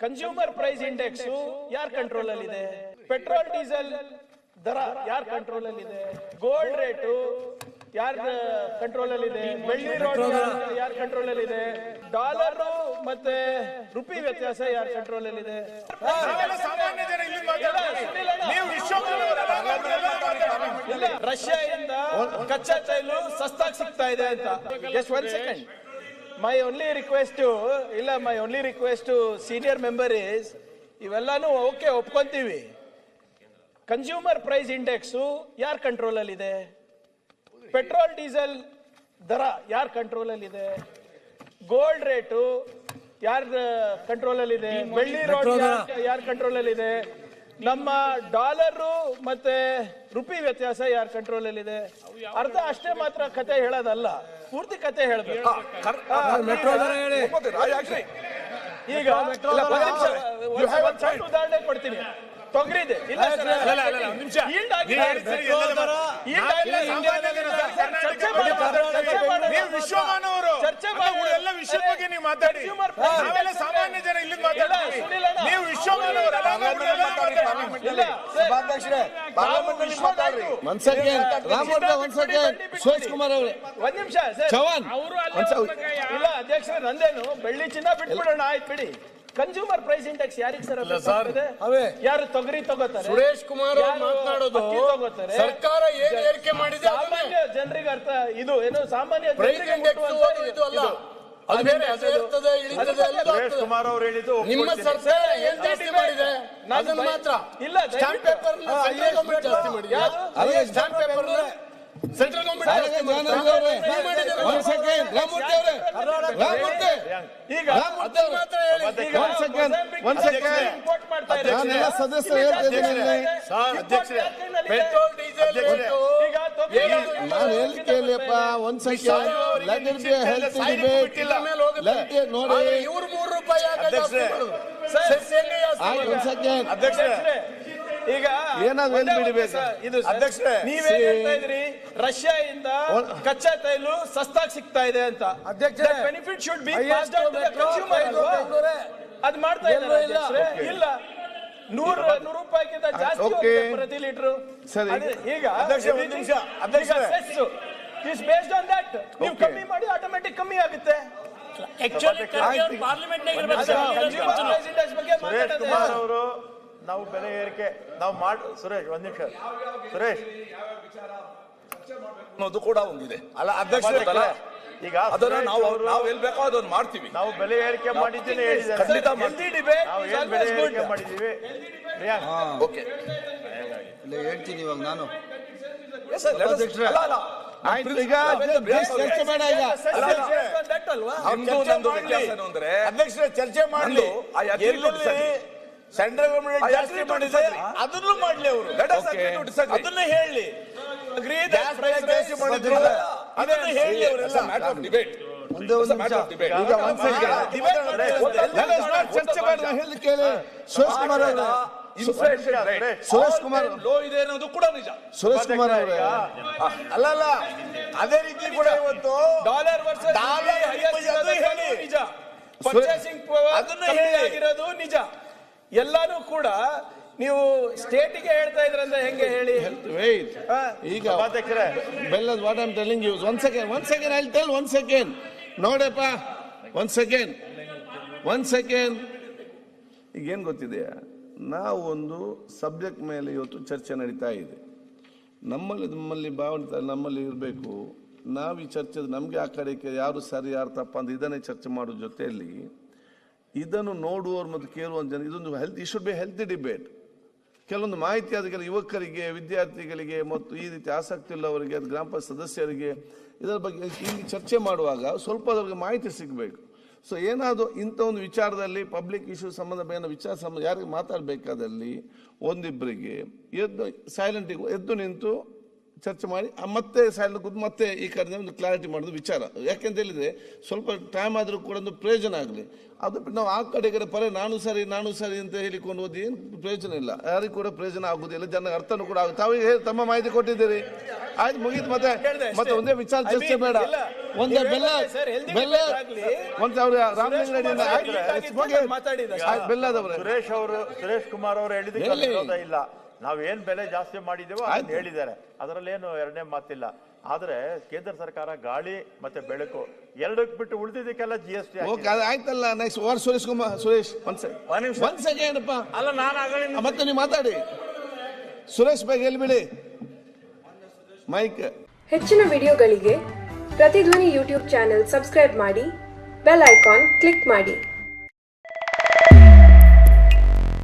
Consumer price index ಯಾರ control ಅಲ್ಲಿ ಇದೆ? ಪೆಟ್ರೋಲ್ ಡೀಸೆಲ್ ದರ ಯಾರ ಕಂಟ್ರೋಲ್ ಅಲ್ಲಿ ಇದೆ? ಗೋಲ್ಡ್ ರೇಟು ಯಾರ ಕಂಟ್ರೋಲ್ ಅಲ್ಲಿ ಇದೆ? ಬೆಳ್ಳಿ ರೇಟ್ ಯಾರ ಕಂಟ್ರೋಲ್ ಅಲ್ಲಿ ಇದೆ? ಡಾಲರ್ ಮತ್ತೆ ರುಪಿ ವ್ಯತ್ಯಾಸ ಯಾರ ಕಂಟ್ರೋಲ್ ಅಲ್ಲಿ ಇದೆ? ರಷ್ಯಾದಿಂದ ಕಚ್ಚಾ ತೈಲ ಸಸ್ತಾಗಿ ಸಿಗ್ತಾ ಇದೆ ಅಂತ. Just 1 second. My only request to senior member is, ಇವೆಲ್ಲಾನು ಓಕೆ ಒಪ್ಕೊಂತೀವಿ. ಕನ್ಸ್ಯೂಮರ್ ಪ್ರೈಸ್ ಇಂಡೆಕ್ಸ್ ಯಾರ ಕಂಟ್ರೋಲ್ ಅಲ್ಲಿ ಇದೆ? ಪೆಟ್ರೋಲ್ ಡೀಸೆಲ್ ದರ ಯಾರ ಕಂಟ್ರೋಲ್ ಅಲ್ಲಿ ಇದೆ? ಗೋಲ್ಡ್ ರೇಟು ಯಾರ ಕಂಟ್ರೋಲ್ ಅಲ್ಲಿ ಇದೆ? ಬೆಳ್ಳಿ ರೇಟ್ ಯಾರ ಕಂಟ್ರೋಲ್ ಅಲ್ಲಿ ಇದೆ? ನಮ್ಮ ಡಾಲರು ಮತ್ತೆ ರುಪಿ ವ್ಯತ್ಯಾಸ ಯಾರ ಕಂಟ್ರೋಲ್ ಅಲ್ಲಿ ಇದೆ? ಅರ್ಧ ಅಷ್ಟೇ ಮಾತ್ರ ಕತೆ ಹೇಳೋದಲ್ಲ, ಪೂರ್ತಿ ಕತೆ ಹೇಳಬೇಕು. ಈಗ ಉದಾಹರಣೆ ಕೊಡ್ತೀನಿ. ತೊಗರಿದೆ ಇಲ್ಲ ವಿಶ್ವಮಾನವರು ಎಲ್ಲ ವಿಷಯದ ಬಗ್ಗೆ ನೀವು ಮಾತಾಡಿ. ಸಾಮಾನ್ಯ ಜನ ಇಲ್ಲಿ ನೀವು ವಿಶ್ವಮಾನವರು ಸುರೇಶ್ ಕುಮಾರ್ ಅವರು 1 ನಿಮಿಷ ಇಲ್ಲ ಅಧ್ಯಕ್ಷರೇ, ನಂದೇನು ಬೆಳ್ಳಿ ಚಿನ್ನ ಬಿಟ್ಬಿಡೋಣ, ಆಯ್ತು ಬಿಡಿ. ಕನ್ಸ್ಯೂಮರ್ ಪ್ರೈಸ್ ಇಂಡೆಕ್ಸ್ ಯಾರಿಗೆ ಸರ್? ಯಾರು ತೊಗರಿ ತಗೋತಾರೆ? ಸುರೇಶ್ ಕುಮಾರ್ ಮಾತನಾಡೋದು ಸರ್ಕಾರ ಏನ್ ಏರಿಕೆ ಮಾಡಿದೆ ಸಾಮಾನ್ಯ ಜನರಿಗೆ ಅರ್ಥ ಇದು ಏನು? ಸಾಮಾನ್ಯ ಸುರೇಶ್ ಕುಮಾರ್ ಅವರು ಹೇಳಿದ್ದು ನಿಮ್ಮ ಸರ್ಕಾರ ಏನ್ ಜಾಸ್ತಿ ಮಾಡಿದೆ ಅದನ್ನ ಮಾತ್ರ ಇಲ್ಲ. ಸ್ಟಾಂಪ್ ಪೇಪರ್ ಸೆಂಟ್ರಲ್ ಗವರ್ನಮೆಂಟ್ ಜಾಸ್ತಿ ಮಾಡಿದೆ. Stamp paper central government petrol diesel ಇವ್ರು ₹3 ಈಗ ನೀವೇ ಹೇಳ್ತಾ ಇದ್ರಿ ರಷ್ಯಾದಿಂದ ಕಚ್ಚಾ ತೈಲ ಸಸ್ತಾಗಿ ಸಿಗ್ತಾ ಇದೆ ಅಂತ. Benefit should be passed on to the consumer. ಅದು ಮಾಡ್ತಾ ಇಲ್ಲ. 100 ರೂಪಾಯಿಗಿಂತ ಜಾಸ್ತಿ ಪ್ರತಿ ಲೀಟರ್. ಈಗ ಇಸ್ ಬೇಸ್ಡ್ ಆನ್ ದಟ್. ನೀವು ಕಮ್ಮಿ ಮಾಡಿ ಆಟೋಮೆಟಿಕ್ ಕಮ್ಮಿ ಆಗುತ್ತೆ. ಅವರು ನಾವು ಬೆಲೆ ಏರಿಕೆ ನಾವು ಸುರೇಶ್ 1 ನಿಮಿಷ. ಸುರೇಶ್ ಅನ್ನೋದು ಕೂಡ ಒಂದಿದೆ ಅಲ್ಲ ಅಧ್ಯಕ್ಷ. ಈಗ ಅದನ್ನ ನಾವು ಎಲ್ಲಿ ಬೇಕೋ ಅದನ್ನ ಮಾಡ್ತೀವಿ. ನಾವು ಬೆಲೆ ಏರಿಕೆ ಮಾಡಿದ್ದೀನಿ ಹೇಳಿದ್ದಾರೆ. ಖಂಡಿತ ನಾವು ಏನ್ ಬೆಲೆ ಏರಿಕೆ ಮಾಡಿದ್ದೀವಿ ಓಕೆ ಹೇಳ್ತೀನಿ ಇವಾಗ ನಾನು. ಅಧ್ಯಕ್ಷರೇ ಚರ್ಚೆ ಮಾಡಿ. ಸೆಂಟ್ರಲ್ ಗವರ್ನಮೆಂಟ್ ಜಾಸ್ತಿ ಮಾಡಿದೆ ಅದನ್ನು ಮಾಡ್ಲಿ ಅವರು, ಅದನ್ನ ಹೇಳಿ. ಜಾಸ್ತಿ ಮಾಡಿದ್ರು ಅದನ್ನ ಹೇಳಿ ಅವರೆಲ್ಲ. ಸುರೇಶ್ ಕುಮಾರ್ ಲೋ ಇದೆ ಅನ್ನೋದು ಕೂಡ ನಿಜ. ಸುರೇಶ್ ಕುಮಾರ್ ಅವರೇ ಅಲ್ಲ ಅದೇ ರೀತಿ ಕೂಡ ಇವತ್ತು ಡಾಲರ್ ಹೇಳಿ ನಿಜ, ಪರ್ಚೇಸಿಂಗ್ ಪವರ್ ಅದನ್ನ ಹೇಳಿರೋದು ನಿಜ. ಎಲ್ಲಾನು ಕೂಡ ನೀವು ಸ್ಟೇಟಿಗೆ ಹೇಳ್ತಾ ಇದ್ರಂತ ಹೆಂಗೆ ಹೇಳಿ? ಈಗ ಬೆಲ್ಲದ what I am telling you. 1 second I tell 1 second ನೋಡಪ್ಪ. 1 ಸೆಕೆಂಡ್ ಈಗ ಏನ್ ಗೊತ್ತಿದೆಯಾ, ನಾವು ಒಂದು ಸಬ್ಜೆಕ್ಟ್ ಮೇಲೆ ಇವತ್ತು ಚರ್ಚೆ ನಡೀತಾ ಇದೆ. ನಮ್ಮಲ್ಲಿ ಭಾವನೆ ನಮ್ಮಲ್ಲಿ ಇರಬೇಕು. ನಾವು ಈ ಚರ್ಚೆ ನಮಗೆ ಆ ಕಡೆಗೆ ಯಾರು ಸರಿ ಯಾರು ತಪ್ಪ ಅಂತ ಇದನ್ನೇ ಚರ್ಚೆ ಮಾಡೋ ಜೊತೆಯಲ್ಲಿ ಇದನ್ನು ನೋಡುವವರು ಮತ್ತು ಕೇಳುವ ಜನ ಇದೊಂದು ಶುಡ್ ಬಿ ಹೆಲ್ತಿ ಡಿಬೇಟ್. ಕೆಲವೊಂದು ಮಾಹಿತಿ ಅದಕ್ಕೆ ಯುವಕರಿಗೆ, ವಿದ್ಯಾರ್ಥಿಗಳಿಗೆ ಮತ್ತು ಈ ರೀತಿ ಆಸಕ್ತಿ ಉಳ್ಳವರಿಗೆ, ಗ್ರಾಮ ಪಂಚಾಯತ್ ಸದಸ್ಯರಿಗೆ ಇದರ ಬಗ್ಗೆ ಇಲ್ಲಿ ಚರ್ಚೆ ಮಾಡುವಾಗ ಸ್ವಲ್ಪ ಅದರಿಗೆ ಮಾಹಿತಿ ಸಿಗಬೇಕು. ಸೊ ಏನಾದರೂ ಇಂಥ ಒಂದು ವಿಚಾರದಲ್ಲಿ ಪಬ್ಲಿಕ್ ಇಶ್ಯೂ ಸಂಬಂಧ ವಿಚಾರ ಸಂಬಂಧ ಯಾರಿಗೆ ಮಾತಾಡಬೇಕಾದಲ್ಲಿ ಒಂದಿಬ್ಬರಿಗೆ ಎದ್ದು ನಿಂತು ಚರ್ಚೆ ಮಾಡಿ ಮತ್ತೆ ಸಾಯಲು ಕೂತು ಮತ್ತೆ ಈ ಕಡೆ ಒಂದು ಕ್ಲಾರಿಟಿ ಮಾಡೋದು ವಿಚಾರ. ಯಾಕೆಂತ ಹೇಳಿದ್ರೆ ಸ್ವಲ್ಪ ಟೈಮ್ ಆದರೂ ಕೂಡ ಒಂದು ಪ್ರಯೋಜನ ಆಗಲಿ. ಅದು ಬಿಟ್ಟು ನಾವು ಆ ಕಡೆ ಪರ ನಾನು ಸರಿ ಅಂತ ಹೇಳಿಕೊಂಡು ಹೋದಿ ಏನು ಪ್ರಯೋಜನ ಇಲ್ಲ, ಯಾರಿಗೂ ಕೂಡ ಪ್ರಯೋಜನ ಆಗುದಿಲ್ಲ, ಜನರಿಗೆ ಅರ್ಥನೂ ಕೂಡ ಆಗುತ್ತೆ. ತಾವೀಗ ತಮ್ಮ ಮಾಹಿತಿ ಕೊಟ್ಟಿದ್ದೀರಿ, ಆಯ್ತು ಮುಗೀತು. ಮತ್ತೆ ಒಂದೇ ವಿಚಾರ ಚರ್ಚೆ ಬೇಡ. ಒಂದೇ ಬೆಲ್ಲದವ್ರೆ ಸುರೇಶ್ ಕುಮಾರ್ ಅವರು ಹೇಳಿದ ಇಲ್ಲ, ನಾವ್ ಏನ್ ಬೆಲೆ ಜಾಸ್ತಿ ಮಾಡಿದೇವೋ ಅದನ್ನ ಹೇಳಿದ್ದಾರೆ, ಅದರಲ್ಲೇನು ಎರಡನೇ ಮಾತಿಲ್ಲ. ಆದ್ರೆ ಕೇಂದ್ರ ಸರ್ಕಾರ ಗಾಳಿ ಮತ್ತೆ ಬೆಳಕು ಎರಡಕ್ಕೆ ಬಿಟ್ಟು ಉಳಿದಿದ್ದಕ್ಕೆಲ್ಲ GST ಆಯ್ತಲ್ಲ. ನೆಕ್ಸ್ಟ್ ಓವರ್ ಸುರೇಶ್ ಒಂದ್ ಸೆಕೆಂಡ್ ಅಲ್ಲ, ನಾನು ಮತ್ತೆ ನೀವು ಮಾತಾಡಿ. ಸುರೇಶ್ ಬಗ್ಗೆ ಹೇಳ್ಬಿಡಿ ಮೈಕ್. ಹೆಚ್ಚಿನ ವಿಡಿಯೋಗಳಿಗೆ ಪ್ರತಿಧ್ವನಿ ಯೂಟ್ಯೂಬ್ ಚಾನೆಲ್ ಸಬ್ಸ್ಕ್ರೈಬ್ ಮಾಡಿ, ಬೆಲ್ ಐಕಾನ್ ಕ್ಲಿಕ್ ಮಾಡಿ.